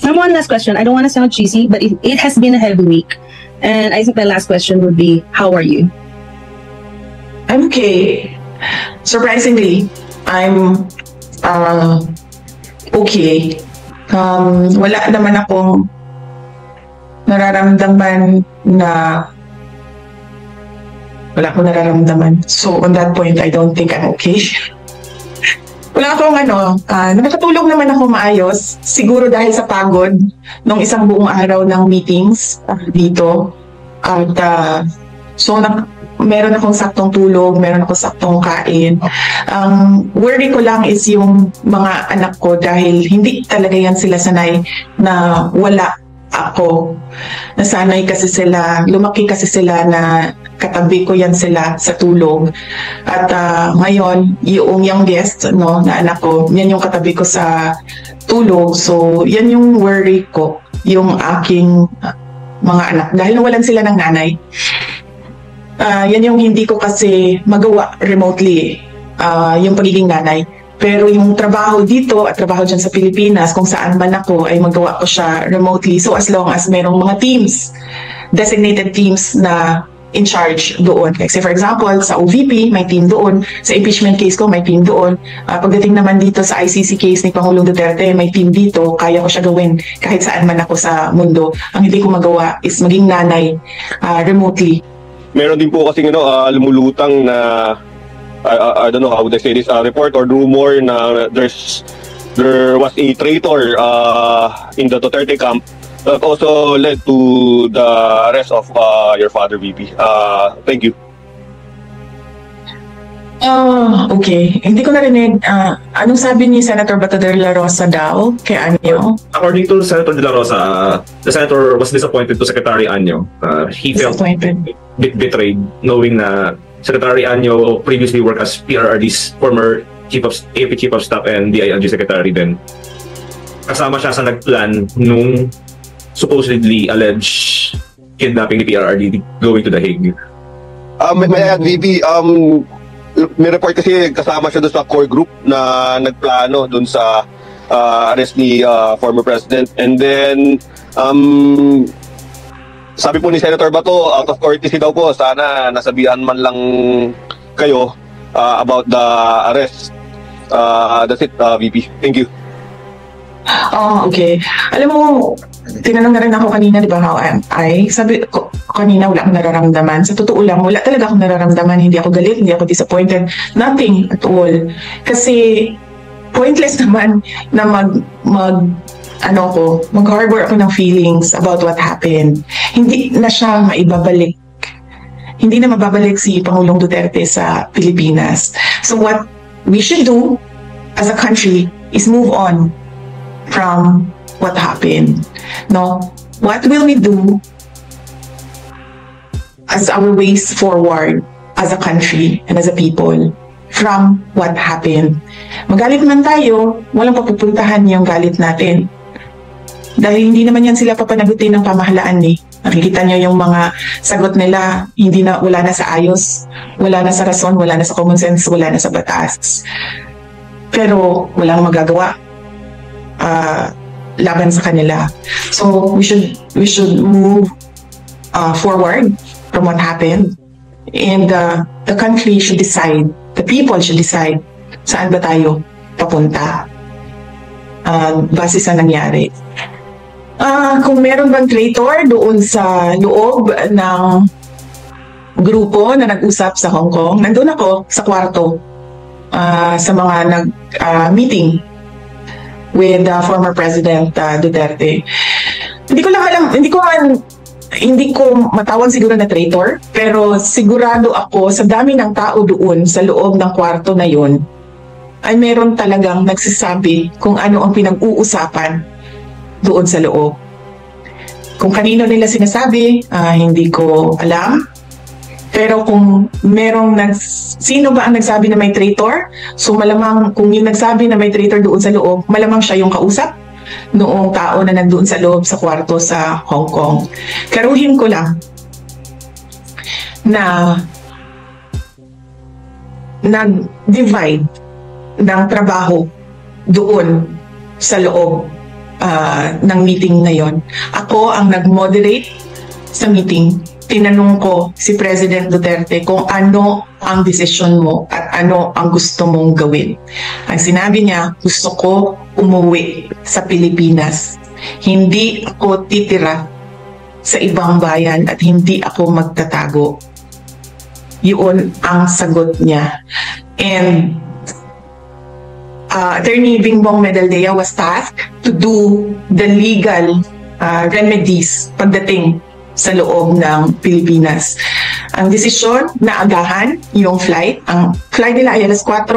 One last question. I don't want to sound cheesy, but it has been a heavy week. And I think my last question would be, how are you? I'm okay. Surprisingly, I'm okay. Wala naman akong nararamdaman na So on that point, I don't think I'm okay. Wala akong nakatulog naman ako maayos. Siguro dahil sa pagod nung isang buong araw ng meetings dito. At meron akong saktong tulog, meron akong saktong kain. Ang worry ko lang is yung mga anak ko dahil hindi talaga yan sila sanay na wala ako. Nasanay kasi sila, lumaki kasi sila na katabi ko yan sila sa tulog. At ngayon, yung youngest na anak ko, yan yung katabi ko sa tulog. So, yan yung worry ko, yung aking mga anak. Dahil nawalan sila ng nanay. Yan yung hindi ko kasi magawa remotely, yung pagiging nanay. Pero yung trabaho dito at trabaho dyan sa Pilipinas, kung saan man ako, ay magawa ko siya remotely. So as long as merong mga teams, designated teams na in charge doon. Like say for example, sa OVP, may team doon. Sa impeachment case ko, may team doon. Pagdating naman dito sa ICC case ni Pangulong Duterte, may team dito. Kaya ko siya gawin kahit saan man ako sa mundo. Ang hindi ko magawa is maging nanay remotely. Meron din po kasi lumulutang na I don't know how they say this, report or rumor na there was a traitor in the Duterte camp that also led to the arrest of your father, VP. Thank you. Okay. Hindi ko narinig. Anong sabi ni Senator Bato de la Rosa daw kay Anyo? According to Senator de la Rosa, the senator was disappointed to Secretary Anyo. He felt a bit betrayed knowing na Secretary Anyo previously worked as PRRD's former AP Chief of Staff and DILG Secretary then. Kasama siya sa nagplan nung supposedly alleged kidnapping ni PRRD going to The Hague. May add, VP, may report kasi kasama siya doon sa core group na nagplano doon sa arrest ni former President. And then, sabi po ni Senator Bato, out of courtesy daw po, sana nasabihan man lang kayo about the arrest. That's it, VP. Thank you. Okay. Alam mo, tinanong na rin ako kanina, di ba, how am I? Sabi ko, kanina wala akong nararamdaman. Sa totoo lang, wala talaga akong nararamdaman. Hindi ako galit, hindi ako disappointed. Nothing at all. Kasi, pointless naman na mag-harbor ako ng feelings about what happened. Hindi na siya maibabalik. Hindi na mababalik si Pangulong Duterte sa Pilipinas. So what we should do as a country is move on from what happened. No? What will we do as our ways forward as a country and as a people from what happened? Magalit man tayo, walang papupuntahan yung galit natin. Dahil hindi naman yan sila papanagutin ng pamahalaan eh. Nakikita nyo yung mga sagot nila, wala na sa ayos, wala na sa rason, wala na sa common sense, wala na sa batas. Pero walang magagawa laban sa kanila. So we should move forward from what happened. And the country should decide, the people should decide saan ba tayo papunta base sa nangyari. Kung meron bang traitor doon sa loob ng grupo na nag-usap sa Hong Kong, nandun ako sa kwarto sa mga nag-meeting with former President Duterte. Hindi ko matawag siguro na traitor, pero sigurado ako sa dami ng tao doon sa loob ng kwarto na yun, ay meron talagang nagsasabi kung ano ang pinag-uusapan doon sa loob. Kung kanino nila sinasabi, hindi ko alam. Pero kung sino ba ang nagsabi na may traitor? So malamang kung yung nagsabi na may traitor doon sa loob, malamang siya yung kausap noong tao na nandoon sa loob sa kwarto sa Hong Kong. Karuhin ko lang na nag-divide ng trabaho doon sa loob ng meeting na yon. Ako ang nag-moderate sa meeting. Tinanong ko si President Duterte kung ano ang desisyon mo at ano ang gusto mong gawin. Ang sinabi niya, gusto ko umuwi sa Pilipinas. Hindi ako titira sa ibang bayan at hindi ako magtatago. Yun ang sagot niya. And Attorney Bingbong Medaldea was tasked to do the legal remedies pagdating sa loob ng Pilipinas. Ang desisyon na agahan yung flight, ang flight nila ay alas 4,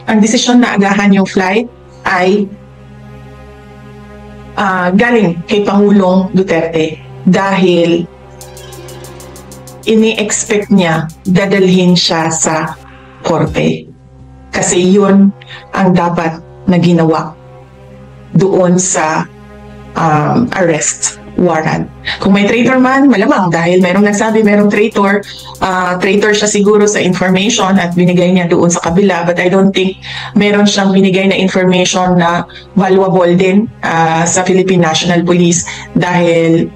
ang desisyon na agahan yung flight ay galing kay Pangulong Duterte dahil ini-expect niya dadalhin siya sa korte. Kasi yun ang dapat na ginawa doon sa arrest warrant. Kung may traitor man, malamang dahil merong nagsabi merong traitor, traitor siya siguro sa information at binigay niya doon sa kabila, but I don't think meron siyang binigay na information na valuable din sa Philippine National Police dahil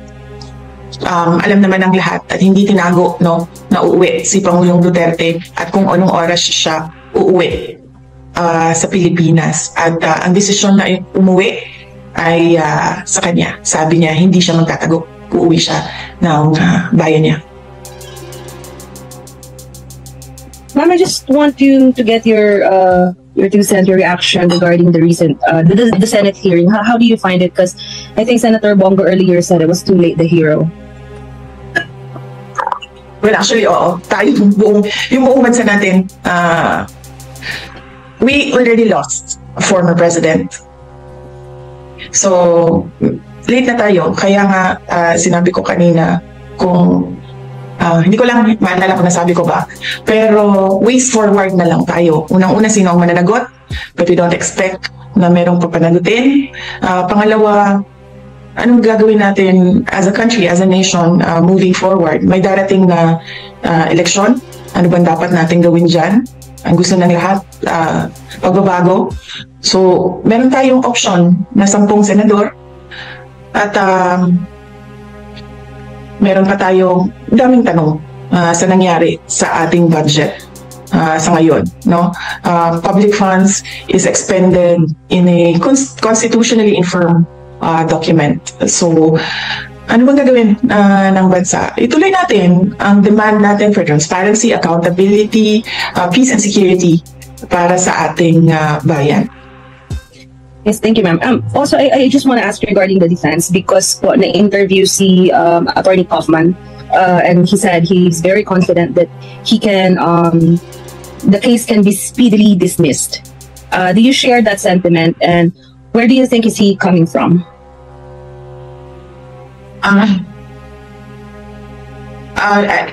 alam naman ng lahat at hindi tinago no, na uuwi si Pangulong Duterte at kung anong oras siya uuwi sa Pilipinas. At ang desisyon na umuwi ay sa kanya. Sabi niya, hindi siya magtatago. Uuwi siya ng bayan niya. Ma'am, I just want you to get your 2-cent reaction regarding the recent the Senate hearing. How do you find it? Because I think Senator Bongo earlier said it was too late, the hero. Well, actually, oo. Tayo yung buong bansa natin, we already lost a former president. So, late na tayo. Kaya nga, sinabi ko kanina, kung, hindi ko lang maalala kung nasabi ko ba, pero ways forward na lang tayo. Unang-una, sino ang mananagot, but we don't expect na merong papanagutin. Pangalawa, anong gagawin natin as a country, as a nation, moving forward? May darating na eleksyon. Ano bang dapat natin gawin dyan? Ang gusto ng lahat, pagbabago. So, meron tayong option na 10 senador at meron pa tayong daming tanong sa nangyari sa ating budget sa ngayon. No? Public funds is expended in a constitutionally infirm document. So, ano bang gagawin ng bansa? Ituloy natin ang demand natin for transparency, accountability, peace and security para sa ating bayan. Yes, thank you, ma'am. Also, I just want to ask regarding the defense because po na-interview si Attorney Kaufman and he said he's very confident that he can, the case can be speedily dismissed. Do you share that sentiment and where do you think is he coming from?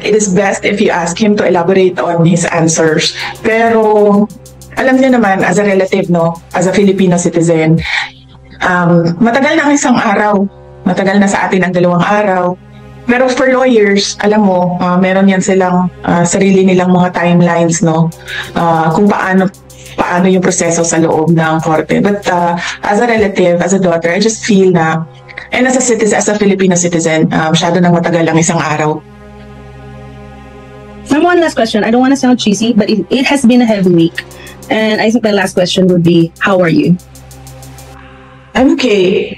It is best if you ask him to elaborate on his answers. Pero alam niya naman, as a relative, no, as a Filipino citizen, matagal na ang isang araw. Matagal na sa atin ang 2 araw. Pero for lawyers, alam mo, meron yan silang sarili nilang mga timelines, no? Kung paano yung proseso sa loob ng korte. But as a relative, as a daughter, I just feel na, and as a citizen, as a Filipino citizen, masyado nang matagal ang isang araw. One last question. I don't want to sound cheesy, but it has been a heavy week. And I think my last question would be, how are you? I'm okay.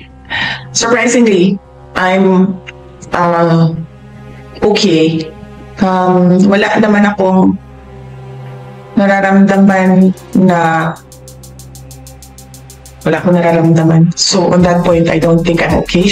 Surprisingly, I'm okay. Wala naman akong nararamdaman na wala akong nararamdaman. So on that point, I don't think I'm okay.